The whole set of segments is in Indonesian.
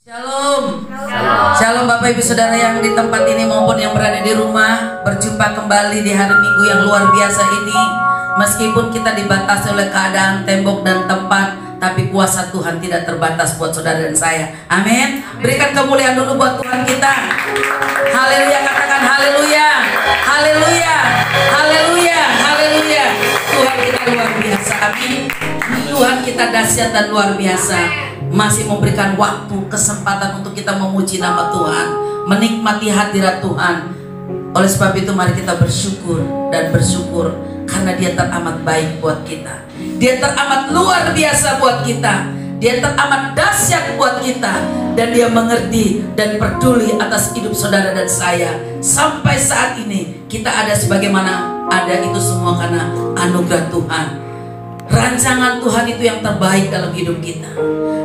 Shalom. Shalom Bapak Ibu Saudara yang di tempat ini maupun yang berada di rumah. Berjumpa kembali di hari Minggu yang luar biasa ini. Meskipun kita dibatasi oleh keadaan tembok dan tempat, tapi kuasa Tuhan tidak terbatas buat saudara dan saya. Amin. Berikan kemuliaan dulu buat Tuhan kita. Haleluya, katakan haleluya. Haleluya. Haleluya. Haleluya. Tuhan kita luar biasa. Amin. Tuhan kita dahsyat dan luar biasa. Masih memberikan waktu, kesempatan untuk kita memuji nama Tuhan, menikmati hadirat Tuhan. Oleh sebab itu mari kita bersyukur dan bersyukur karena Dia teramat baik buat kita. Dia teramat luar biasa buat kita. Dia teramat dahsyat buat kita. Dan Dia mengerti dan peduli atas hidup saudara dan saya. Sampai saat ini kita ada sebagaimana ada itu semua karena anugerah Tuhan. Rancangan Tuhan itu yang terbaik dalam hidup kita.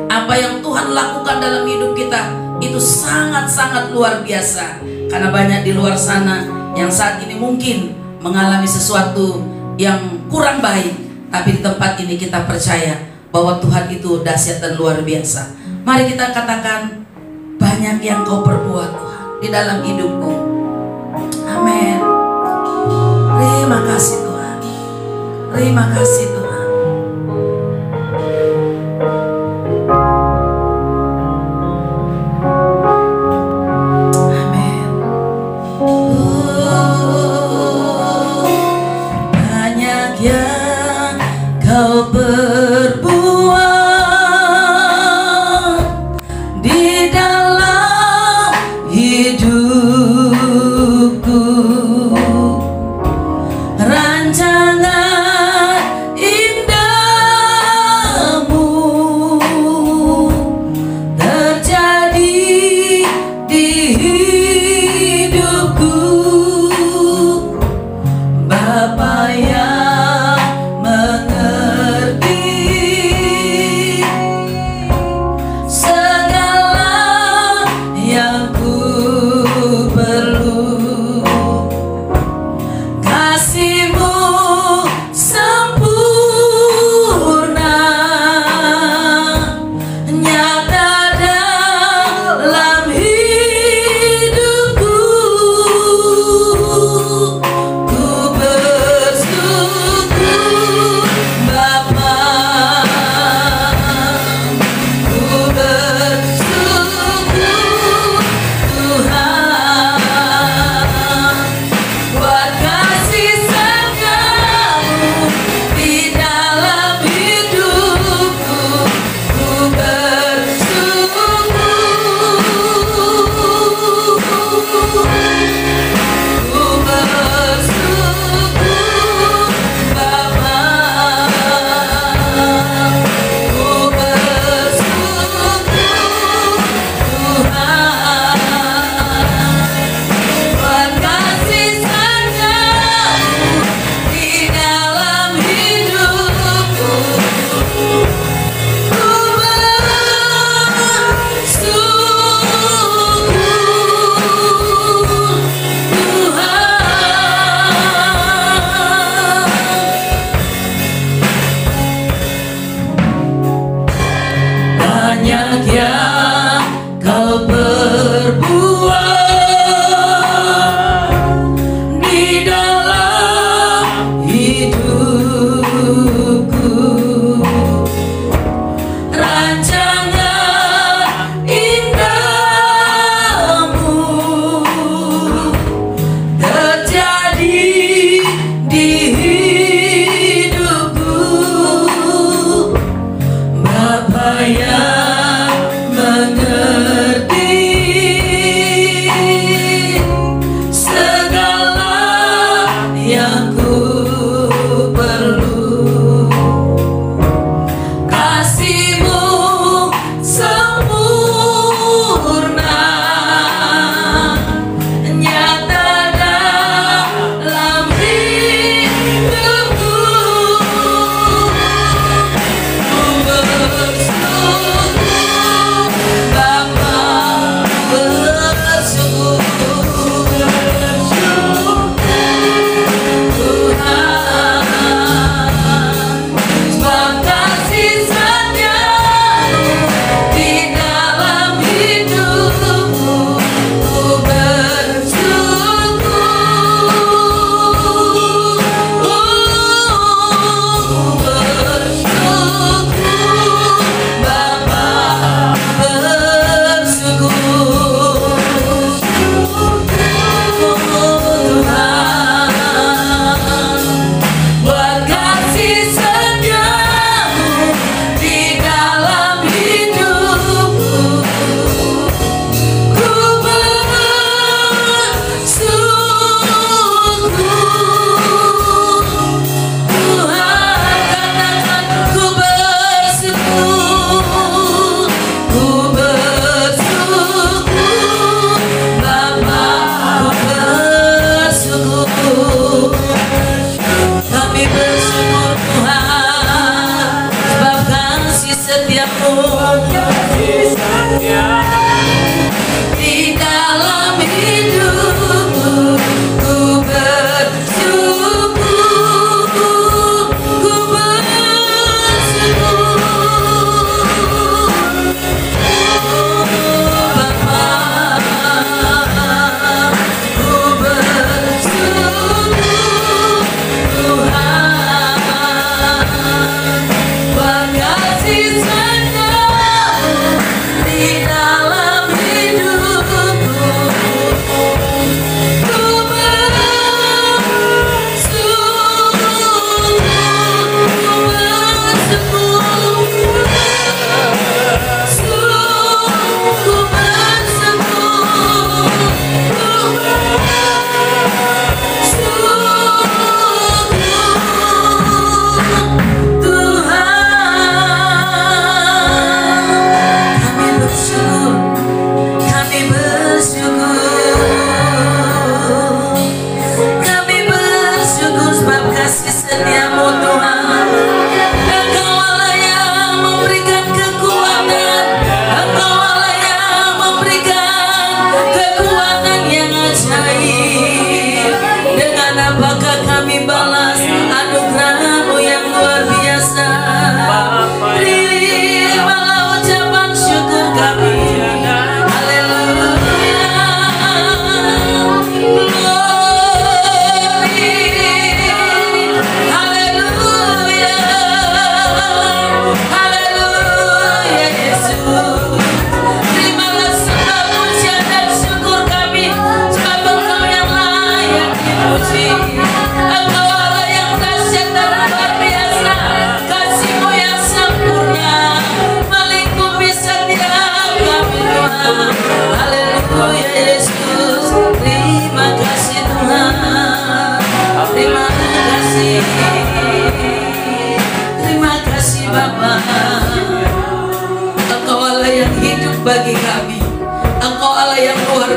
Apa yang Tuhan lakukan dalam hidup kita itu sangat-sangat luar biasa. Karena banyak di luar sana yang saat ini mungkin mengalami sesuatu yang kurang baik, tapi di tempat ini kita percaya bahwa Tuhan itu dahsyat dan luar biasa. Mari kita katakan, banyak yang Kau perbuat Tuhan di dalam hidupku. Amin. Terima kasih Tuhan. Terima kasih Tuhan. Rancangan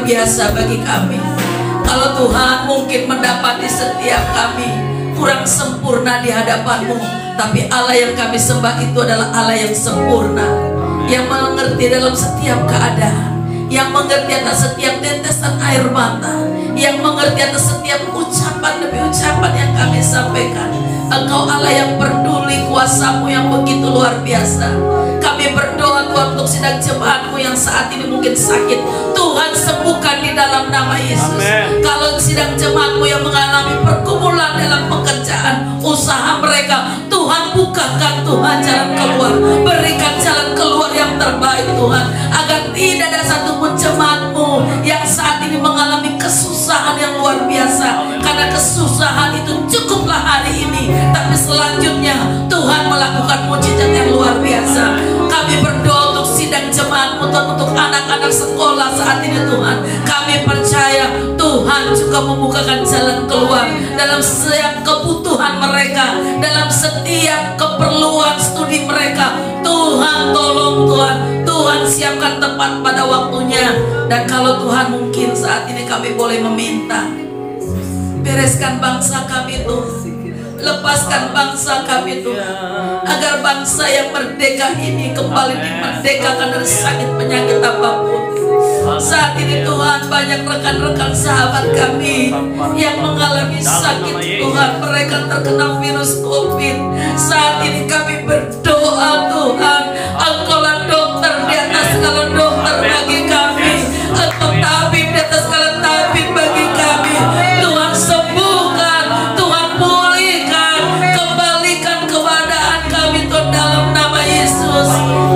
luar biasa bagi kami. Kalau Tuhan mungkin mendapati setiap kami kurang sempurna di hadapan-Mu, tapi Allah yang kami sembah itu adalah Allah yang sempurna, yang mengerti dalam setiap keadaan, yang mengerti atas setiap tetesan air mata, yang mengerti atas setiap ucapan demi ucapan yang kami sampaikan. Engkau Allah yang peduli, kuasa-Mu yang begitu luar biasa. Kami berdoa Tuhan untuk sidang jemaat-Mu yang saat ini mungkin sakit, Tuhan sembuhkan di dalam nama Yesus. Amen. Kalau sidang jemaat-Mu yang mengalami pergumulan dalam pekerjaan, usaha mereka, Tuhan bukakan Tuhan jalan keluar, berikan jalan keluar yang terbaik Tuhan, agar tidak ada satupun jemaat-Mu yang saat ini mengalami kesusahan yang luar biasa. Karena kesusahan itu cukuplah hari ini, tapi selanjutnya Tuhan melakukan mujizat yang luar biasa. Kami berdoa untuk sidang jemaat, untuk anak-anak sekolah saat ini Tuhan. Kami percaya Tuhan juga membukakan jalan keluar dalam setiap kebutuhan mereka, dalam setiap keperluan studi mereka. Tuhan tolong Tuhan, Tuhan siapkan tepat pada waktunya. Dan kalau Tuhan mungkin saat ini kami boleh meminta, bereskan bangsa kami Tuhan, lepaskan bangsa kami Tuhan, agar bangsa yang merdeka ini kembali dimerdekakan dari sakit penyakit apapun. Saat ini Tuhan, banyak rekan-rekan sahabat kami yang mengalami sakit Tuhan, mereka terkena virus COVID. Saat ini kami berdoa Tuhan, Engkaulah dokter di atas segala dokter bagi kami, Engkau tabib di atas segala tabib bagi kami. Tuhan sembuhkan, Tuhan pulihkan, kembalikan keadaan kami Tuhan dalam nama Yesus.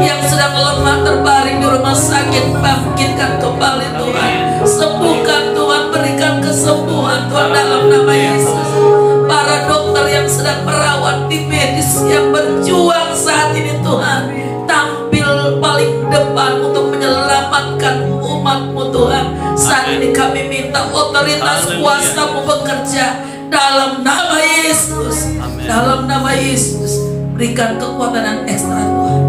Yang sedang lemah terbaring di rumah sakit, bangkitkan kembali Tuhan, sembuhkan Tuhan, berikan kesembuhan Tuhan dalam nama Yesus. Para dokter yang sedang merawat di medis yang berjuang saat ini Tuhan, tampil paling depan untuk menyelamatkan umat-Mu Tuhan. Saat ini kami minta otoritas kuasa-Mu bekerja dalam nama Yesus. Dalam nama Yesus, berikan kekuatan dan ekstra Tuhan.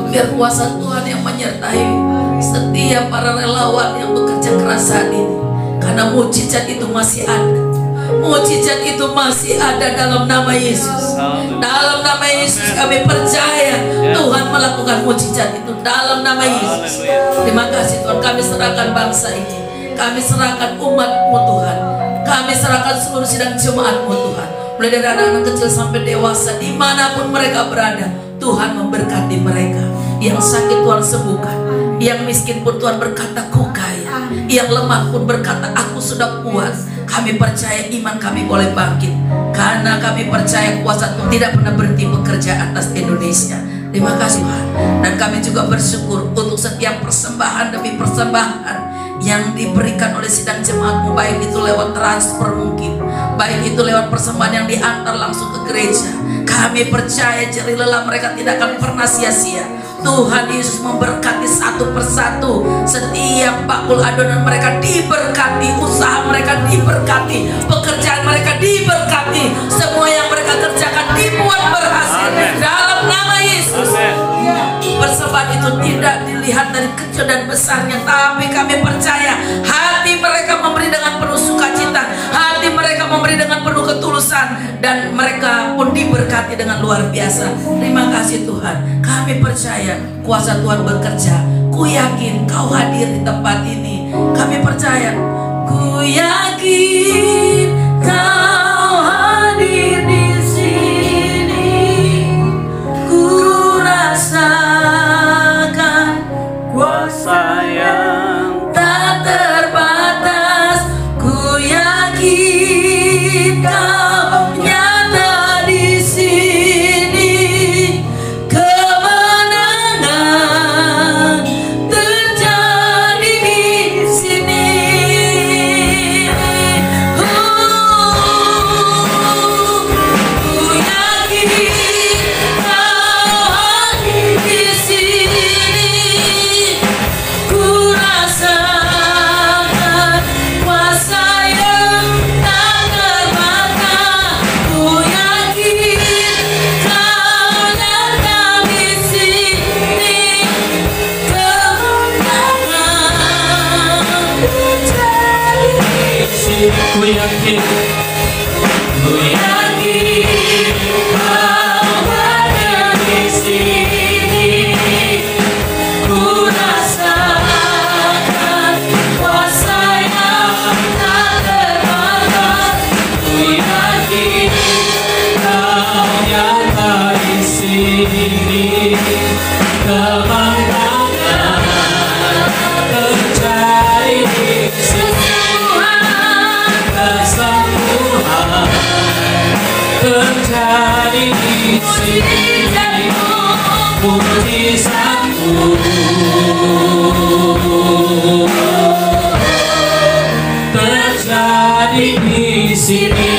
Biar kuasa Tuhan yang menyertai setiap para relawan yang bekerja keras saat ini. Karena mujizat itu masih ada. Mujizat itu masih ada dalam nama Yesus. Dalam nama Yesus kami percaya Tuhan melakukan mujizat itu dalam nama Yesus. Terima kasih Tuhan, kami serahkan bangsa ini, kami serahkan umat-Mu Tuhan, kami serahkan seluruh sidang jemaat-Mu Tuhan, mulai dari anak-anak kecil sampai dewasa, dimanapun mereka berada. Tuhan memberkati mereka. Yang sakit Tuhan sembuhkan, yang miskin pun Tuhan berkata ku kaya, yang lemah pun berkata aku sudah kuat. Kami percaya iman kami boleh bangkit, karena kami percaya kuasa Tuhan tidak pernah berhenti bekerja atas Indonesia. Terima kasih Tuhan. Dan kami juga bersyukur untuk setiap persembahan demi persembahan yang diberikan oleh sidang jemaat-Mu, baik itu lewat transfer mungkin, baik itu lewat persembahan yang diantar langsung ke gereja. Kami percaya jerih lelah mereka tidak akan pernah sia-sia. Tuhan Yesus memberkati satu persatu. Setiap bakul adonan mereka diberkati, usaha mereka diberkati, pekerjaan mereka diberkati, semua yang mereka kerjakan dibuat berhasil dalam nama Yesus. Persembahan itu tidak dilihat dari kecil dan besarnya, tapi kami percaya hati mereka memberi dengan penuh sukacita, hati mereka memberi dengan penuh ketulusan, dan mereka pun diberkati dengan luar biasa. Terima kasih Tuhan. Kami percaya kuasa Tuhan bekerja. Ku yakin Kau hadir di tempat ini. Kami percaya, ku yakin Kau hadir di sini. Ku rasakan kuasa yang tak terbatas. Ku yakin Kau nyata di sini. Kemenangan terjadi di sini. ku yakin kau ada di sini. Ku rasakan kuasa yang tak terbatas. Ku yakin kau nyata di sini. Kemenangan terjadi di sini. Kesembuhan terjadi di sini. Mujizatmu terjadi di sini.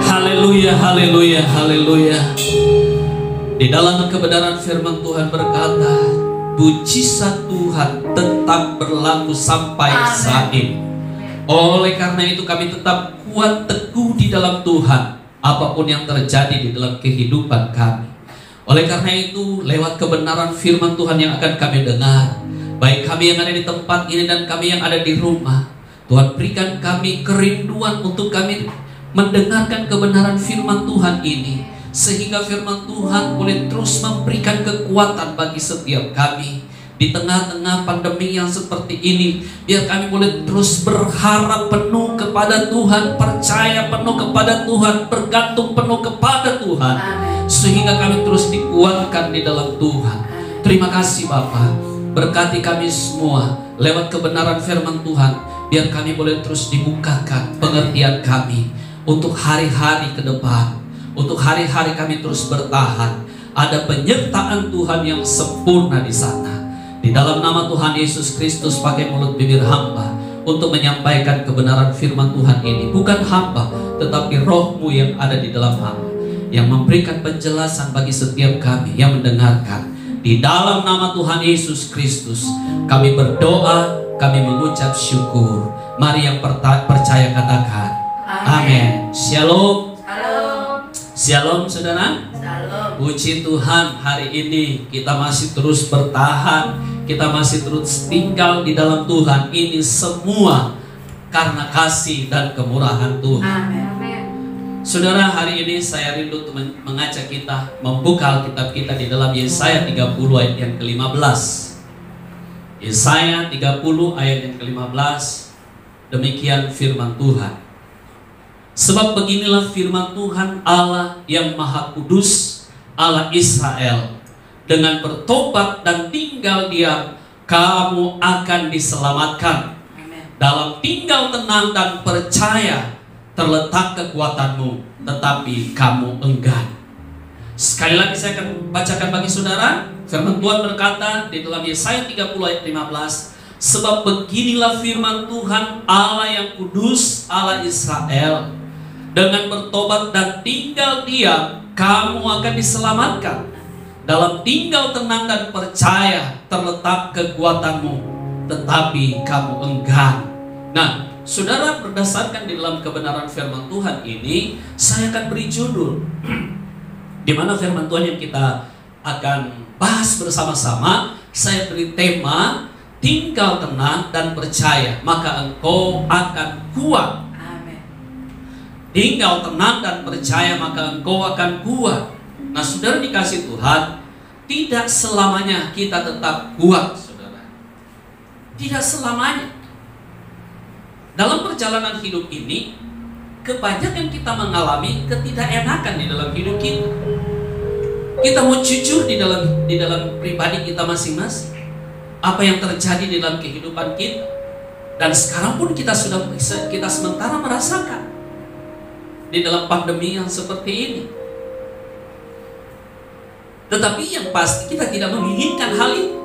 Haleluya, haleluya, haleluya. Di dalam kebenaran firman Tuhan berkata, mujizat Tuhan tetap berlaku sampai saat ini. Oleh karena itu kami tetap kuat teguh di dalam Tuhan, apapun yang terjadi di dalam kehidupan kami. Oleh karena itu, lewat kebenaran firman Tuhan yang akan kami dengar, baik kami yang ada di tempat ini dan kami yang ada di rumah, Tuhan berikan kami kerinduan untuk kami mendengarkan kebenaran firman Tuhan ini, sehingga firman Tuhan boleh terus memberikan kekuatan bagi setiap kami. Di tengah-tengah pandemi yang seperti ini, biar kami boleh terus berharap penuh kepada Tuhan, percaya penuh kepada Tuhan, bergantung penuh kepada Tuhan, sehingga kami terus dikuatkan di dalam Tuhan. Terima kasih Bapa, berkati kami semua lewat kebenaran firman Tuhan, biar kami boleh terus dibukakan pengertian kami untuk hari-hari ke depan. Untuk hari-hari kami terus bertahan. Ada penyertaan Tuhan yang sempurna di sana. Di dalam nama Tuhan Yesus Kristus, pakai mulut bibir hamba untuk menyampaikan kebenaran firman Tuhan ini. Bukan hamba, tetapi roh-Mu yang ada di dalam hamba, yang memberikan penjelasan bagi setiap kami yang mendengarkan. Di dalam nama Tuhan Yesus Kristus, kami berdoa, kami mengucap syukur. Mari yang percaya katakan amin. Shalom. Shalom saudara. Shalom. Puji Tuhan, hari ini kita masih terus bertahan, kita masih terus tinggal di dalam Tuhan. Ini semua karena kasih dan kemurahan Tuhan. Amin. Saudara, hari ini saya rindu untuk mengajak kita membuka Alkitab kita di dalam Yesaya 30 ayat yang ke-15. Yesaya 30 ayat yang ke-15. Demikian firman Tuhan. Sebab beginilah firman Tuhan Allah yang Maha Kudus, Allah Israel. Dengan bertobat dan tinggal diam, kamu akan diselamatkan. Dalam tinggal tenang dan percaya terletak kekuatanmu, tetapi kamu enggan. Sekali lagi saya akan bacakan bagi saudara. Firman Tuhan berkata di dalam Yesaya 30 ayat 15. Sebab beginilah firman Tuhan Allah yang Kudus, Allah Israel. Dengan bertobat dan tinggal diam, kamu akan diselamatkan. Dalam tinggal tenang dan percaya terletak kekuatanmu, tetapi kamu enggan. Nah, saudara, berdasarkan di dalam kebenaran firman Tuhan ini, saya akan beri judul di mana firman Tuhan yang kita akan bahas bersama-sama. Saya beri tema tinggal tenang dan percaya, maka engkau akan kuat. Tinggal tenang dan percaya, maka engkau akan kuat. Nah, saudara dikasih Tuhan, tidak selamanya kita tetap kuat, saudara. Tidak selamanya. Dalam perjalanan hidup ini, kebanyakan kita mengalami ketidakenakan di dalam hidup kita. Kita mau jujur di dalam pribadi kita masing-masing. Apa yang terjadi di dalam kehidupan kita. Dan sekarang pun kita sementara merasakan di dalam pandemi yang seperti ini. Tetapi yang pasti kita tidak menginginkan hal itu.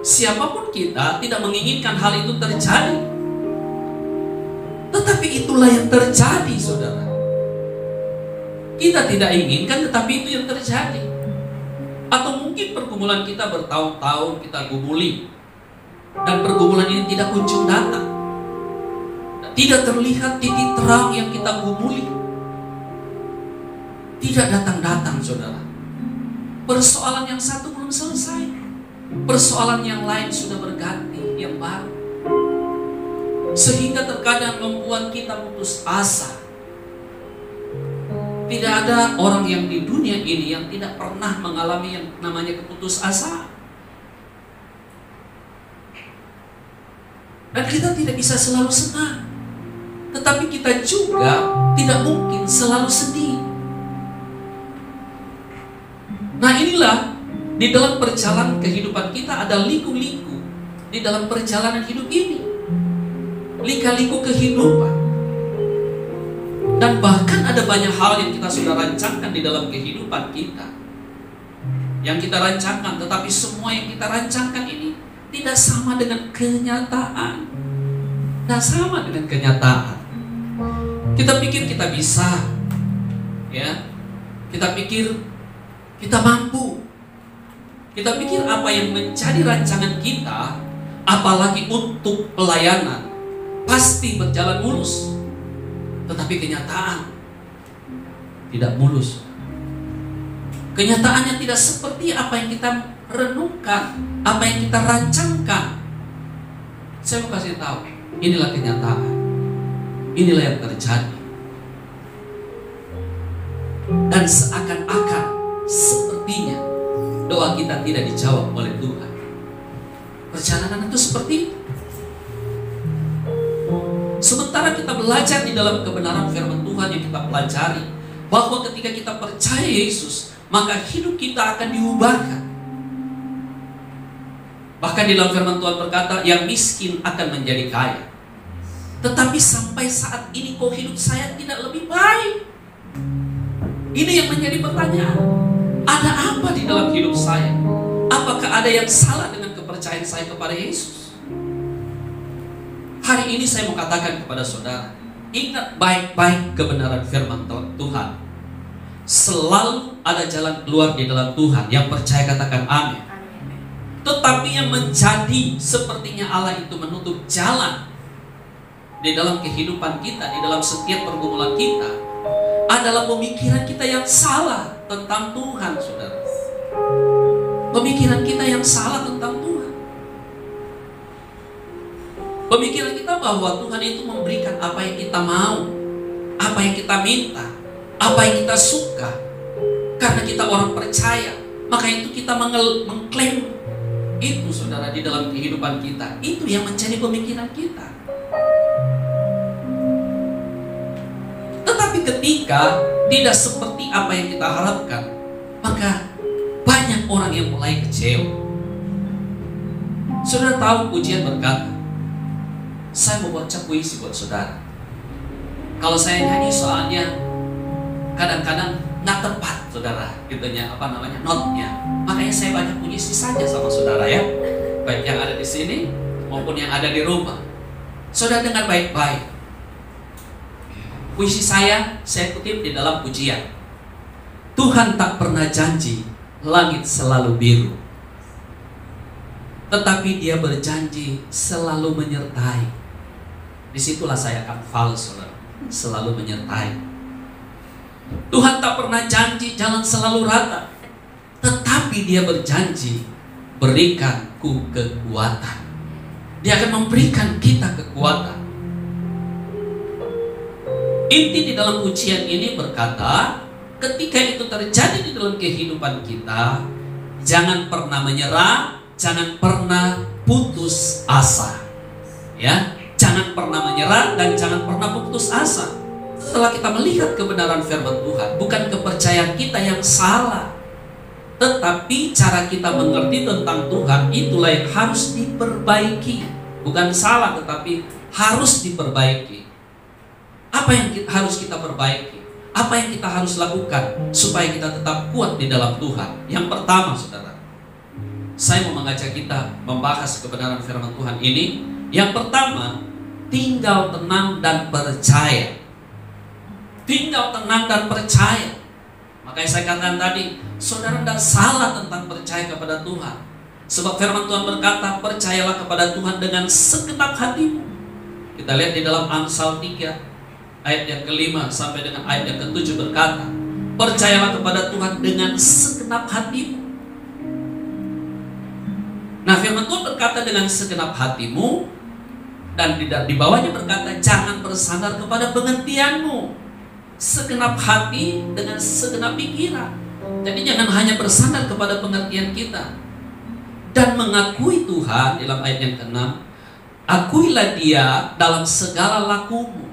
Siapapun kita tidak menginginkan hal itu terjadi. Tetapi itulah yang terjadi, saudara. Kita tidak inginkan, tetapi itu yang terjadi. Atau mungkin pergumulan kita bertahun-tahun kita gumuli, dan pergumulan ini tidak kunjung datang. Tidak terlihat titik terang yang kita gumuli. Tidak datang-datang, saudara. Persoalan yang satu belum selesai, persoalan yang lain sudah berganti, yang baru. sehingga terkadang membuat kita putus asa. Tidak ada orang yang di dunia ini yang tidak pernah mengalami yang namanya keputusasaan. Dan kita tidak bisa selalu senang, tetapi kita juga tidak mungkin selalu sedih. Nah inilah, di dalam perjalanan kehidupan kita ada liku-liku di dalam perjalanan hidup ini. Lika-liku kehidupan. Dan bahkan ada banyak hal yang kita sudah rancangkan di dalam kehidupan kita, yang kita rancangkan, tetapi semua yang kita rancangkan ini tidak sama dengan kenyataan. Tidak sama dengan kenyataan. Kita pikir kita bisa, ya. Kita pikir kita mampu. Kita pikir apa yang menjadi rancangan kita, apalagi untuk pelayanan, pasti berjalan mulus. Tetapi kenyataan tidak mulus. Kenyataannya tidak seperti apa yang kita renungkan, apa yang kita rancangkan. Saya mau kasih tahu, inilah kenyataan. Inilah yang terjadi. Dan seakan-akan, sepertinya doa kita tidak dijawab oleh Tuhan. Perjalanan itu seperti itu. Sementara kita belajar di dalam kebenaran firman Tuhan yang kita pelajari, bahwa ketika kita percaya Yesus, maka hidup kita akan diubahkan. Bahkan di dalam firman Tuhan berkata, yang miskin akan menjadi kaya. Tetapi sampai saat ini kok hidup saya tidak lebih baik? Ini yang menjadi pertanyaan. Ada apa di dalam hidup saya? Apakah ada yang salah dengan kepercayaan saya kepada Yesus? Hari ini saya mau katakan kepada saudara, ingat baik-baik kebenaran firman Tuhan. Selalu ada jalan keluar di dalam Tuhan. Yang percaya katakan amin. Tetapi yang menjadi sepertinya Allah itu menutup jalan di dalam kehidupan kita, di dalam setiap pergumulan kita, adalah pemikiran kita yang salah tentang Tuhan, saudara. Pemikiran kita yang salah tentang Tuhan. Pemikiran kita bahwa Tuhan itu memberikan apa yang kita mau, apa yang kita minta, apa yang kita suka. Karena kita orang percaya, maka itu kita mengklaim itu, saudara, di dalam kehidupan kita. Itu yang menjadi pemikiran kita. Tetapi ketika tidak seperti apa yang kita harapkan, maka banyak orang yang mulai kecewa. Saudara tahu pujian berkata, saya mau baca puisi buat saudara. Kalau saya nyanyi soalnya kadang-kadang nggak tepat, saudara, gitunya, notnya. Makanya saya baca puisi saja sama saudara, ya. Baik yang ada di sini maupun yang ada di rumah. Saudara dengar baik-baik. Puisi saya kutip di dalam pujian. Tuhan tak pernah janji langit selalu biru, tetapi Dia berjanji selalu menyertai. Disitulah saya akan fals, saudara. Selalu menyertai. Tuhan tak pernah janji jalan selalu rata, tetapi Dia berjanji berikanku kekuatan. Dia akan memberikan kita kekuatan. Inti di dalam pujian ini berkata, ketika itu terjadi di dalam kehidupan kita, jangan pernah menyerah, jangan pernah putus asa. Ya, jangan pernah menyerah dan jangan pernah putus asa. Setelah kita melihat kebenaran firman Tuhan, bukan kepercayaan kita yang salah, tetapi cara kita mengerti tentang Tuhan itulah yang harus diperbaiki. Bukan salah, tetapi harus diperbaiki. Apa yang harus kita perbaiki? Apa yang kita harus lakukan supaya kita tetap kuat di dalam Tuhan? Yang pertama, saudara, saya mau mengajak kita membahas kebenaran firman Tuhan ini. Yang pertama, tinggal tenang dan percaya. Tinggal tenang dan percaya. Makanya saya katakan tadi, saudara tidak salah tentang percaya kepada Tuhan. Sebab firman Tuhan berkata, percayalah kepada Tuhan dengan segenap hatimu. Kita lihat di dalam Amsal 3 ayat yang ke-5 sampai dengan ayat yang ke-7 berkata, percayalah kepada Tuhan dengan segenap hatimu. Nah, firman Tuhan berkata dengan segenap hatimu, Dan di bawahnya berkata, jangan bersandar kepada pengertianmu, segenap hati dengan segenap pikiran. Jadi jangan hanya bersandar kepada pengertian kita, dan mengakui Tuhan dalam ayat yang ke-6. Akuilah Dia dalam segala lakumu,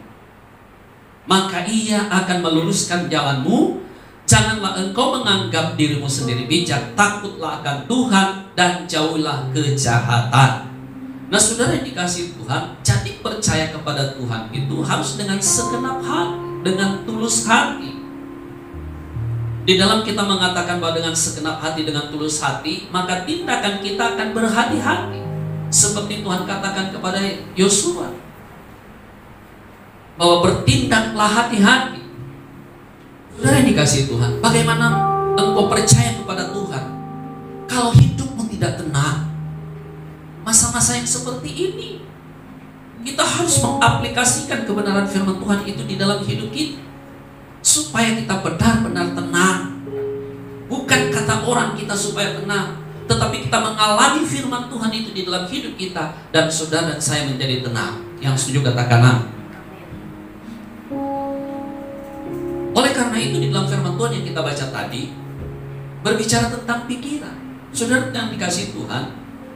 maka Ia akan meluruskan jalanmu. Janganlah engkau menganggap dirimu sendiri bijak, takutlah akan Tuhan dan jauhilah kejahatan. Nah saudara yang dikasihi Tuhan, jadi percaya kepada Tuhan itu harus dengan segenap hati, dengan tulus hati. Di dalam kita mengatakan bahwa dengan segenap hati, dengan tulus hati, maka tindakan kita akan berhati-hati. Seperti Tuhan katakan kepada Yosua, bahwa bertindaklah hati-hati. Saudara yang dikasihi Tuhan, bagaimana engkau percaya kepada Tuhan kalau hidupmu tidak tenang? Masa-masa yang seperti ini, kita harus mengaplikasikan kebenaran firman Tuhan itu di dalam hidup kita, supaya kita benar-benar tenang. Bukan kata orang kita supaya tenang, tetapi kita mengalami firman Tuhan itu di dalam hidup kita, dan saudara dan saya menjadi tenang. Yang setuju katakan amin. Oleh karena itu di dalam firman Tuhan yang kita baca tadi berbicara tentang pikiran. Saudara yang dikasihi Tuhan,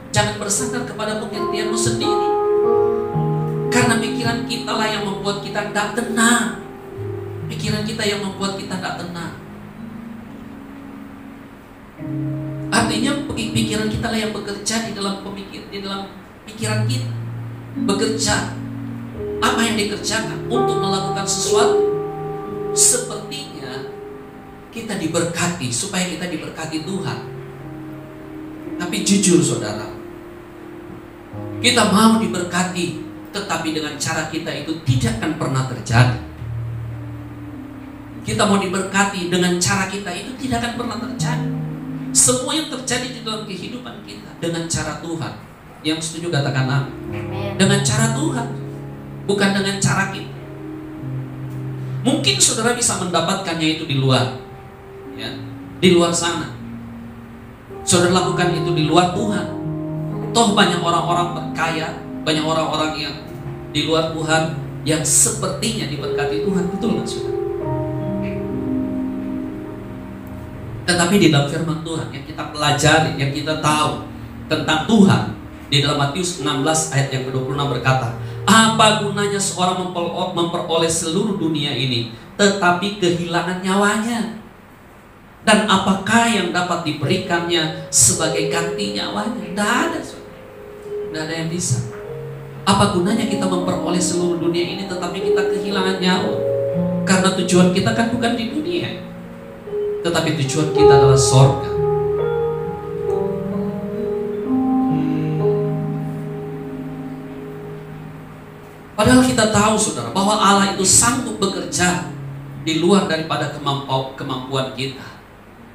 jangan bersandar kepada pengertianmu sendiri, karena pikiran kita lah yang membuat kita tidak tenang. Pikiran kita yang membuat kita tidak tenang. Artinya pikiran kita lah yang bekerja di dalam pikiran kita. Bekerja. Apa yang dikerjakan untuk melakukan sesuatu. Sepertinya kita diberkati, supaya kita diberkati Tuhan. Tapi jujur saudara, kita mau diberkati, tetapi dengan cara kita itu tidak akan pernah terjadi. Kita mau diberkati dengan cara kita itu tidak akan pernah terjadi. Semua yang terjadi di dalam kehidupan kita dengan cara Tuhan. Yang setuju katakan amin. Dengan cara Tuhan, bukan dengan cara kita. Mungkin saudara bisa mendapatkannya itu di luar, ya, di luar sana. Saudara lakukan itu di luar Tuhan. Toh banyak orang-orang kaya, banyak orang-orang yang di luar Tuhan yang sepertinya diberkati Tuhan, betul nggak saudara? Tetapi di dalam firman Tuhan yang kita pelajari, yang kita tahu tentang Tuhan, di dalam Matius 16 ayat yang ke-26 berkata, apa gunanya seorang memperoleh seluruh dunia ini tetapi kehilangan nyawanya? Dan apakah yang dapat diberikannya sebagai ganti nyawanya? Tidak ada, tidak ada yang bisa. Apa gunanya kita memperoleh seluruh dunia ini tetapi kita kehilangan nyawa? Karena tujuan kita kan bukan di dunia, tetapi tujuan kita adalah sorga. Padahal kita tahu saudara bahwa Allah itu sanggup bekerja di luar daripada kemampuan kita,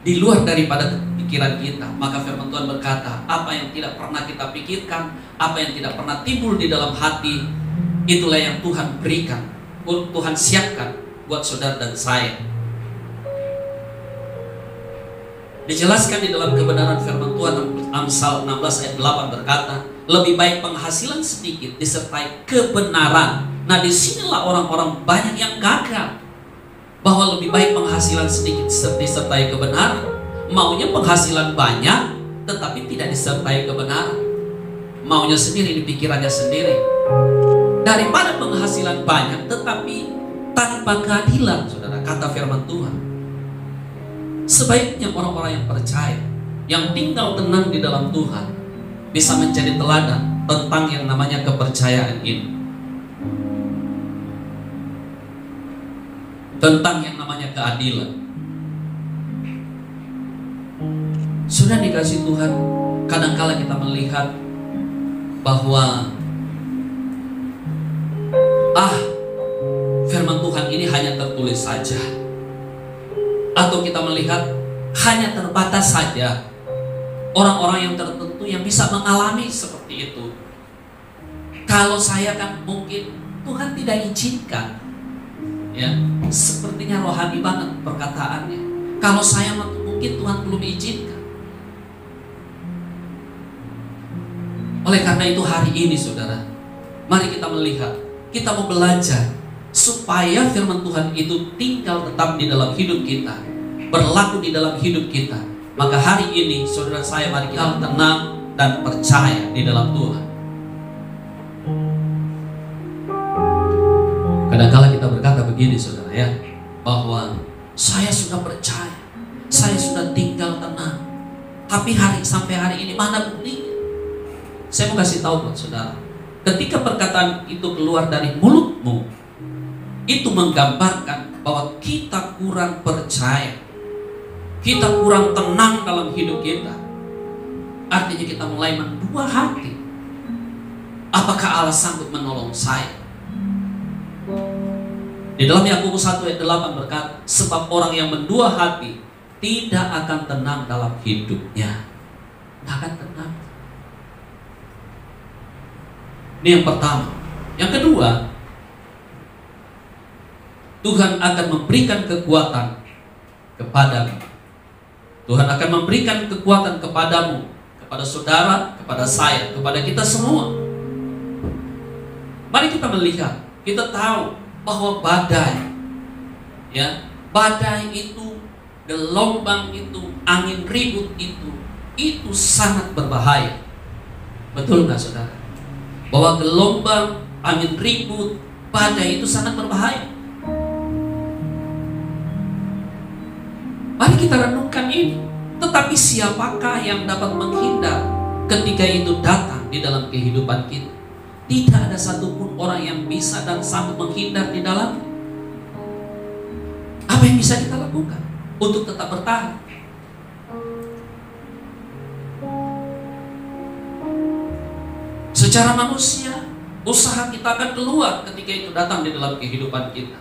di luar daripada pikiran kita. Maka firman Tuhan berkata, apa yang tidak pernah kita pikirkan, apa yang tidak pernah timbul di dalam hati, itulah yang Tuhan berikan, Tuhan siapkan buat saudara dan saya. Dijelaskan di dalam kebenaran firman Tuhan, Amsal 16 ayat 8 berkata, lebih baik penghasilan sedikit disertai kebenaran. Nah disinilah orang-orang banyak yang gagal, bahwa lebih baik penghasilan sedikit disertai kebenaran. Maunya penghasilan banyak tetapi tidak disertai kebenaran, maunya sendiri, di pikirannya sendiri, daripada penghasilan banyak tetapi tanpa keadilan. Saudara, kata firman Tuhan, sebaiknya orang-orang yang percaya, yang tinggal tenang di dalam Tuhan, bisa menjadi teladan tentang yang namanya kepercayaan ini, tentang yang namanya keadilan. Sudah dikasih Tuhan, kadangkala kita melihat bahwa firman Tuhan ini hanya tertulis saja, atau kita melihat hanya terbatas saja orang-orang yang tertentu yang bisa mengalami seperti itu. Kalau saya kan mungkin Tuhan tidak izinkan, ya, sepertinya rohani banget perkataannya. Kalau saya mungkin Tuhan belum izinkan. Oleh karena itu hari ini saudara, Mari kita melihat, kita mau belajar supaya firman Tuhan itu tinggal tetap di dalam hidup kita, berlaku di dalam hidup kita. Maka hari ini saudara saya, mari kita tenang dan percaya di dalam Tuhan. Kadang-kala kita berkata begini saudara ya, bahwa saya sudah percaya, saya sudah tinggal tenang, tapi sampai hari ini mana buktinya? Saya mau kasih tahu buat saudara, ketika perkataan itu keluar dari mulutmu, itu menggambarkan bahwa kita kurang percaya, kita kurang tenang dalam hidup kita. Artinya kita mulai mendua hati, apakah Allah sanggup menolong saya? Di dalam Yakobus 1 ayat 8 berkata, sebab orang yang mendua hati tidak akan tenang dalam hidupnya. Tidak akan tenang. Ini yang pertama. Yang kedua, Tuhan akan memberikan kekuatan kepadamu. Tuhan akan memberikan kekuatan kepadamu, kepada saudara, kepada saya, kepada kita semua. Mari kita melihat, kita tahu bahwa badai, ya, badai itu, gelombang itu, angin ribut itu sangat berbahaya. Betul nggak saudara? Bahwa gelombang, angin ribut, badai itu sangat berbahaya. Mari kita renungkan ini. Tetapi siapakah yang dapat menghindar ketika itu datang di dalam kehidupan kita? Tidak ada satupun orang yang bisa dan sanggup menghindar di dalam. Apa yang bisa kita lakukan untuk tetap bertahan? Secara manusia, usaha kita akan keluar ketika itu datang di dalam kehidupan kita.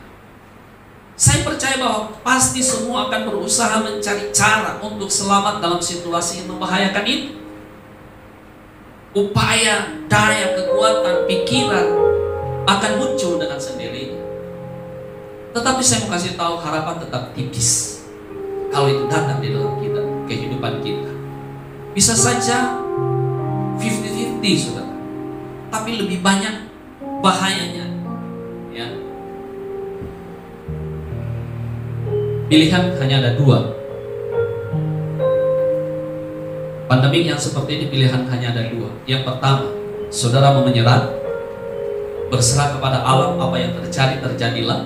Saya percaya bahwa pasti semua akan berusaha mencari cara untuk selamat dalam situasi yang membahayakan itu. Upaya, daya, kekuatan, pikiran akan muncul dengan sendirinya. Tetapi saya mau kasih tahu, harapan tetap tipis kalau itu datang di dalam kita, kehidupan kita. Bisa saja 50-50 saudara, tapi lebih banyak bahayanya, ya. Pilihan hanya ada dua. Pandemi yang seperti ini pilihan hanya ada dua. Yang pertama, saudara mau menyerah, berserah kepada alam, apa yang terjadi terjadilah.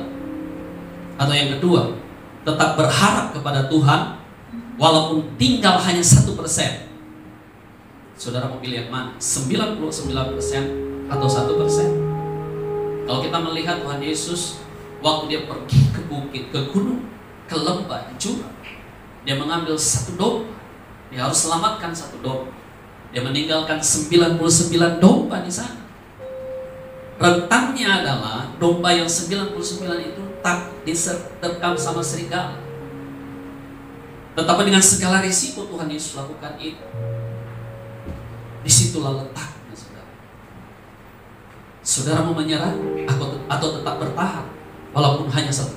Atau yang kedua, tetap berharap kepada Tuhan walaupun tinggal hanya 1%. Saudara mau pilih yang mana? 99% atau 1%? Kalau kita melihat Tuhan Yesus, waktu dia pergi ke bukit, ke gunung, ke lembah, jurang, dia mengambil satu domba. Dia harus selamatkan satu domba. Dia meninggalkan 99 domba di sana. Rentangnya adalah domba yang 99 itu tak diterkam sama serigala. Tetapi dengan segala risiko Tuhan Yesus lakukan itu. Disitulah letaknya saudara. Saudara mau menyerah atau tetap bertahan walaupun hanya 1%.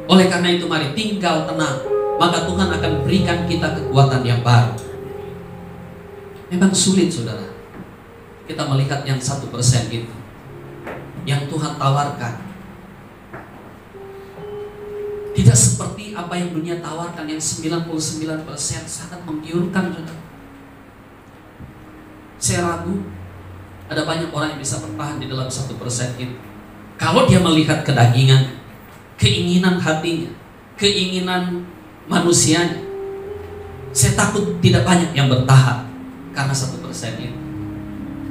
Oleh karena itu mari tinggal tenang, maka Tuhan akan berikan kita kekuatan yang baru. Memang sulit saudara, kita melihat yang 1% itu, yang Tuhan tawarkan. Tidak seperti apa yang dunia tawarkan, yang 99% sangat menggiurkan saudara. Saya ragu, ada banyak orang yang bisa bertahan di dalam 1% itu. Kalau dia melihat kedagingan, keinginan hatinya, keinginan manusianya, saya takut tidak banyak yang bertahan karena 1% itu.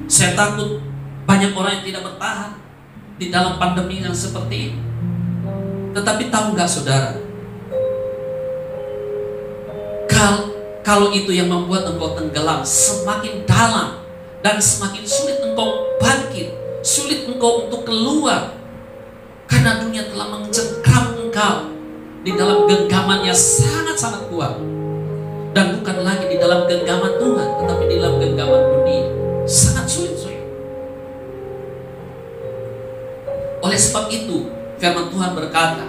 Saya takut banyak orang yang tidak bertahan di dalam pandemi yang seperti ini. Tetapi tahu nggak saudara, kalau itu yang membuat engkau tenggelam semakin dalam dan semakin sulit engkau bangkit, sulit engkau untuk keluar. Karena dunia telah mencengkram engkau di dalam genggamannya sangat-sangat kuat. Dan bukan lagi di dalam genggaman Tuhan, tetapi di dalam genggaman dunia. Sangat sulit. Oleh sebab itu, firman Tuhan berkata,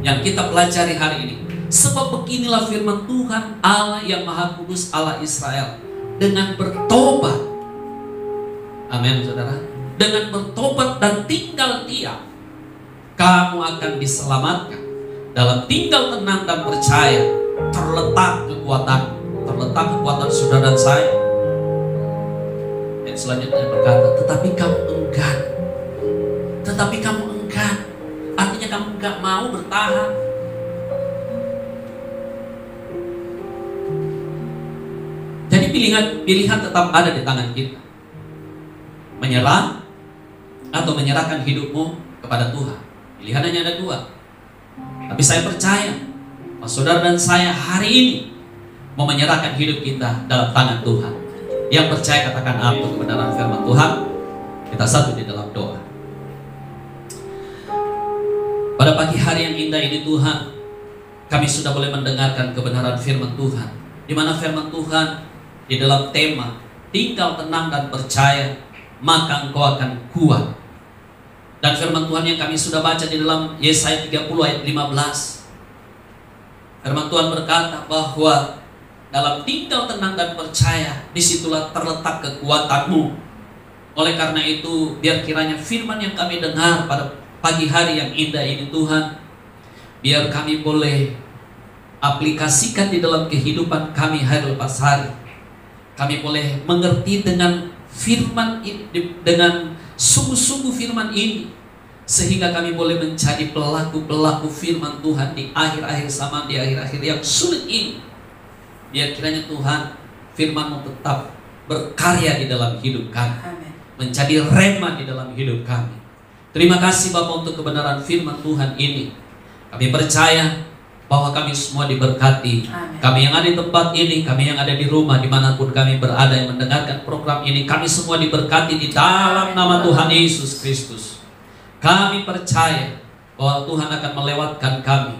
yang kita pelajari hari ini, Sebab beginilah firman Tuhan Allah yang Maha Kudus, Allah Israel. Dengan bertobat, amin saudara, dengan bertobat dan tinggal diam, kamu akan diselamatkan. Dalam tinggal tenang dan percaya terletak kekuatan saudara dan saya. Dan selanjutnya berkata, tetapi kamu enggan, artinya kamu enggak mau bertahan. Jadi pilihan tetap ada di tangan kita. Menyerah atau menyerahkan hidupmu kepada Tuhan. Pilihan hanya ada dua. Tapi saya percaya bahwa saudara dan saya hari ini mau menyerahkan hidup kita dalam tangan Tuhan. Yang percaya katakan amin kebenaran firman Tuhan. Kita satu di dalam doa. Pada pagi hari yang indah ini Tuhan, kami sudah boleh mendengarkan kebenaran firman Tuhan, di mana firman Tuhan di dalam tema tinggal tenang dan percaya, maka engkau akan kuat. Dan firman Tuhan yang kami sudah baca di dalam Yesaya 30 ayat 15. Firman Tuhan berkata bahwa dalam tinggal tenang dan percaya, disitulah terletak kekuatanmu. Oleh karena itu, biar kiranya firman yang kami dengar pada pagi hari yang indah ini Tuhan, biar kami boleh aplikasikan di dalam kehidupan kami hari lepas hari. Kami boleh mengerti dengan firman ini, dengan sungguh-sungguh firman ini, sehingga kami boleh menjadi pelaku-pelaku firman Tuhan di akhir-akhir zaman, di akhir-akhir yang sulit ini. Biar kiranya Tuhan, firman-Mu tetap berkarya di dalam hidup kami. Amen. Menjadi rema di dalam hidup kami. Terima kasih Bapa untuk kebenaran firman Tuhan ini. Kami percaya bahwa kami semua diberkati. Amen. Kami yang ada di tempat ini, kami yang ada di rumah, dimanapun kami berada yang mendengarkan program ini, kami semua diberkati di dalam nama Tuhan Yesus Kristus. Kami percaya bahwa Tuhan akan melewatkan kami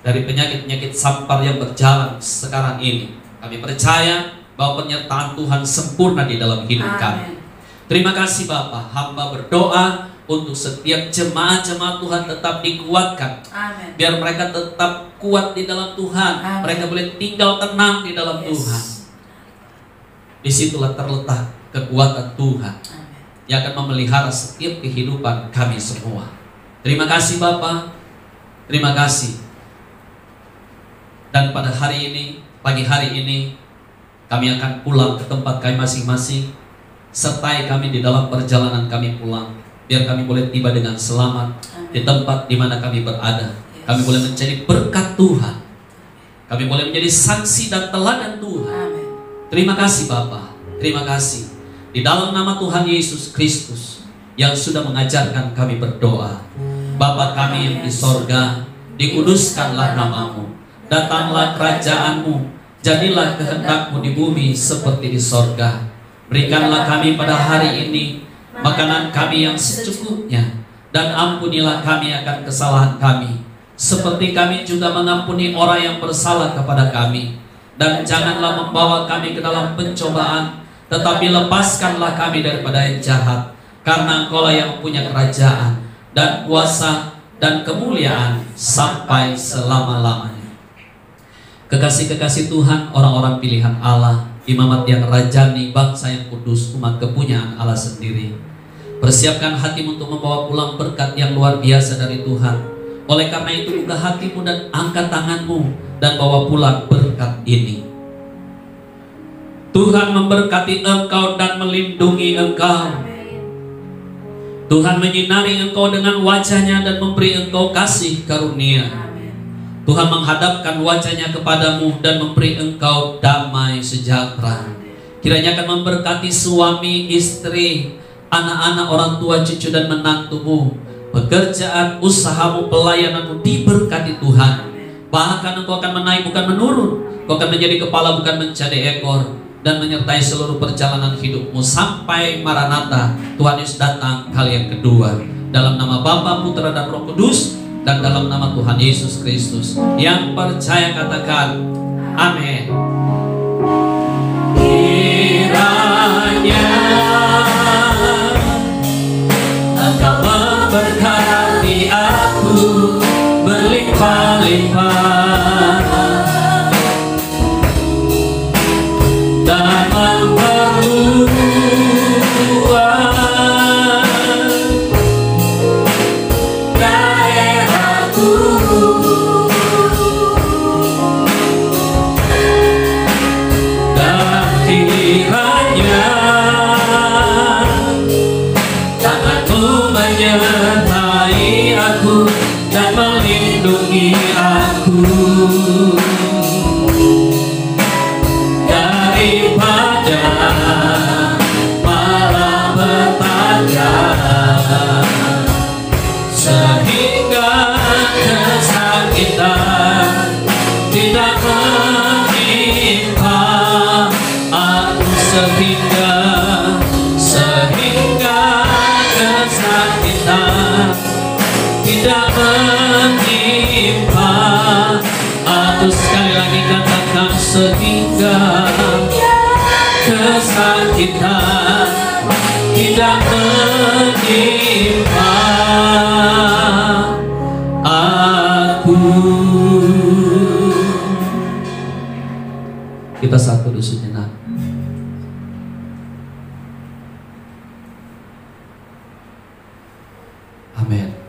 dari penyakit-penyakit sampar yang berjalan sekarang ini. Kami percaya bahwa penyertaan Tuhan sempurna di dalam hidup kami. Terima kasih Bapa, hamba berdoa untuk setiap jemaat-jemaat Tuhan tetap dikuatkan. Amen. Biar mereka tetap kuat di dalam Tuhan. Amen. Mereka boleh tinggal tenang di dalam Tuhan. Disitulah terletak kekuatan Tuhan. Amen. Yang akan memelihara setiap kehidupan kami semua. Terima kasih Bapa. Terima kasih. Dan pada hari ini, pagi hari ini, kami akan pulang ke tempat kami masing-masing. Sertai kami di dalam perjalanan kami pulang. Biar kami boleh tiba dengan selamat. Amen. Di tempat di mana kami berada. Kami boleh menjadi berkat Tuhan. Kami boleh menjadi saksi dan teladan Tuhan. Amen. Terima kasih Bapa. Terima kasih. Di dalam nama Tuhan Yesus Kristus yang sudah mengajarkan kami berdoa. Bapa kami yang di sorga, dikuduskanlah namamu. Datanglah kerajaanmu. Jadilah kehendak-Mu di bumi seperti di sorga. Berikanlah kami pada hari ini makanan kami yang secukupnya, dan ampunilah kami akan kesalahan kami, seperti kami juga mengampuni orang yang bersalah kepada kami. Dan janganlah membawa kami ke dalam pencobaan, tetapi lepaskanlah kami daripada yang jahat, karena Engkau-lah yang punya kerajaan dan kuasa dan kemuliaan sampai selama-lamanya. Kekasih-kekasih Tuhan, orang-orang pilihan Allah, imamat yang rajani, bangsa yang kudus, umat kepunyaan Allah sendiri. Persiapkan hatimu untuk membawa pulang berkat yang luar biasa dari Tuhan. Oleh karena itu, buka hatimu dan angkat tanganmu dan bawa pulang berkat ini. Tuhan memberkati engkau dan melindungi engkau. Tuhan menyinari engkau dengan wajahnya dan memberi engkau kasih karunia. Tuhan menghadapkan wajahnya kepadamu dan memberi engkau damai sejahtera. Kiranya akan memberkati suami, istri, anak-anak, orang tua, cucu dan menantumu. Pekerjaan, usahamu, pelayananmu diberkati Tuhan. Bahkan engkau akan menaik bukan menurun. Engkau akan menjadi kepala bukan menjadi ekor. Dan menyertai seluruh perjalanan hidupmu sampai Maranatha, Tuhan Yesus datang kali yang kedua. Dalam nama Bapa, Putra dan Roh Kudus, dan dalam nama Tuhan Yesus Kristus. Yang percaya katakan amin. Kiranya Engkau memberkati aku berlimpah-limpah. sehingga kesakitan tidak menimpa. Atau sekali lagi katakan, sehingga kesakitan tidak menimpa aku. Kita satu dulu sejenak. Amin.